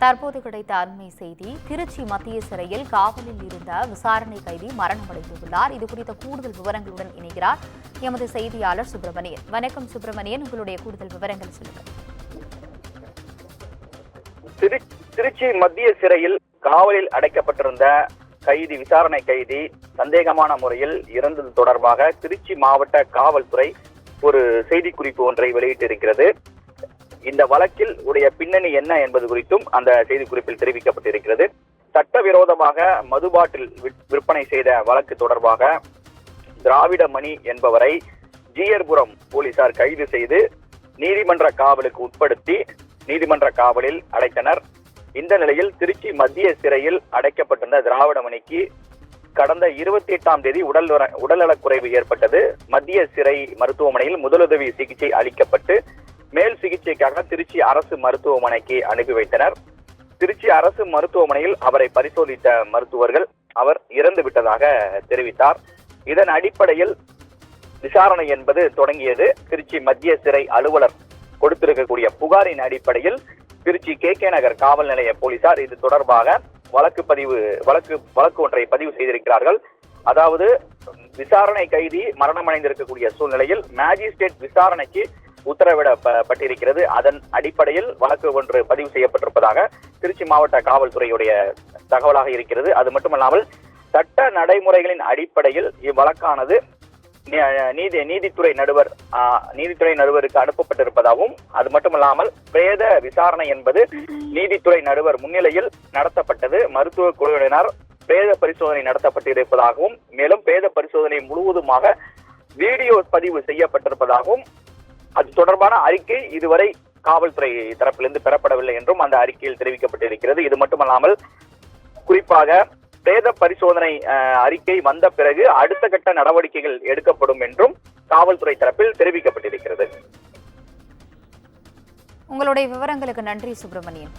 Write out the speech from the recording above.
தற்போது கிடைத்த அண்மை செய்தி, திருச்சி மத்திய சிறையில் காவலில் இருந்த விசாரணை கைதி மரணமடைந்துள்ளார். இது குறித்த கூடுதல் விவரங்களுடன் இணைகிறார் எமது செய்தியாளர் சுப்பிரமணியன். வணக்கம் சுப்பிரமணியன், உங்களுடைய கூடுதல் விவரங்கள் சொல்லுங்கள். திருச்சி மத்திய சிறையில் காவலில் அடைக்கப்பட்டிருந்த கைதி, விசாரணை கைதி சந்தேகமான முறையில் இறந்தது தொடர்பாக திருச்சி மாவட்ட காவல்துறை ஒரு செய்திக்குறிப்பு ஒன்றை வெளியிட்டிருக்கிறது. இந்த வழக்கில் உடைய பின்னணி என்ன என்பது குறித்தும் அந்த செய்திக்குறிப்பில் தெரிவிக்கப்பட்டிருக்கிறது. சட்டவிரோதமாக மதுபாட்டில் விற்பனை செய்த வழக்கு தொடர்பாக திராவிடமணி என்பவரை ஜீயர்புரம் போலீசார் கைது செய்து நீதிமன்ற காவலுக்கு உட்படுத்தி நீதிமன்ற காவலில் அடைத்தனர். இந்த நிலையில் திருச்சி மத்திய சிறையில் அடைக்கப்பட்டிருந்த திராவிடமணிக்கு கடந்த 28ஆம் தேதி உடல்நலக்குறைவு ஏற்பட்டது. மத்திய சிறை மருத்துவமனையில் முதலுதவி சிகிச்சை அளிக்கப்பட்டு மேல் சிகிச்சைக்காக திருச்சி அரசு மருத்துவமனைக்கு அனுப்பி வைத்தனர். திருச்சி அரசு மருத்துவமனையில் அவரை பரிசோதித்த மருத்துவர்கள் அவர் இறந்து விட்டதாக தெரிவித்தார். இதன் அடிப்படையில் விசாரணை என்பது தொடங்கியது. திருச்சி மத்திய சிறை அலுவலர் கொடுத்திருக்கக்கூடிய புகாரின் அடிப்படையில் திருச்சி KK நகர் காவல் நிலைய போலீசார் இது தொடர்பாக வழக்கு ஒன்றை பதிவு செய்திருக்கிறார்கள். அதாவது விசாரணை கைதி மரணமடைந்திருக்கக்கூடிய சூழ்நிலையில் மேஜிஸ்ட்ரேட் விசாரணைக்கு உத்தரவிடப்பட்டிருக்கிறது. அதன் அடிப்படையில் வழக்கு ஒன்று பதிவு செய்யப்பட்டிருப்பதாக திருச்சி மாவட்ட காவல்துறையுடைய தகவலாக இருக்கிறது. அது மட்டுமல்லாமல் சட்ட நடைமுறைகளின் அடிப்படையில் இவ்வழக்கானது நீதித்துறை நடுவருக்கு அனுப்பப்பட்டிருப்பதாகவும், அது மட்டுமல்லாமல் பிரேத விசாரணை என்பது நீதித்துறை நடுவர் முன்னிலையில் நடத்தப்பட்டது. மருத்துவ குழுவினர் பிரேத பரிசோதனை நடத்தப்பட்டிருப்பதாகவும், மேலும் பிரேத பரிசோதனை முழுவதுமாக வீடியோ பதிவு செய்யப்பட்டிருப்பதாகவும், அது தொடர்பான அறிக்கை இதுவரை காவல்துறை தரப்பிலிருந்து பெறப்படவில்லை என்றும் அந்த அறிக்கையில் தெரிவிக்கப்பட்டிருக்கிறது. இது மட்டுமல்லாமல் குறிப்பாக பிரேத பரிசோதனை அறிக்கை வந்த பிறகு அடுத்த கட்ட நடவடிக்கைகள் எடுக்கப்படும் என்றும் காவல்துறை தரப்பில் தெரிவிக்கப்பட்டிருக்கிறது. உங்களுடைய விவரங்களுக்கு நன்றி சுப்பிரமணியன்.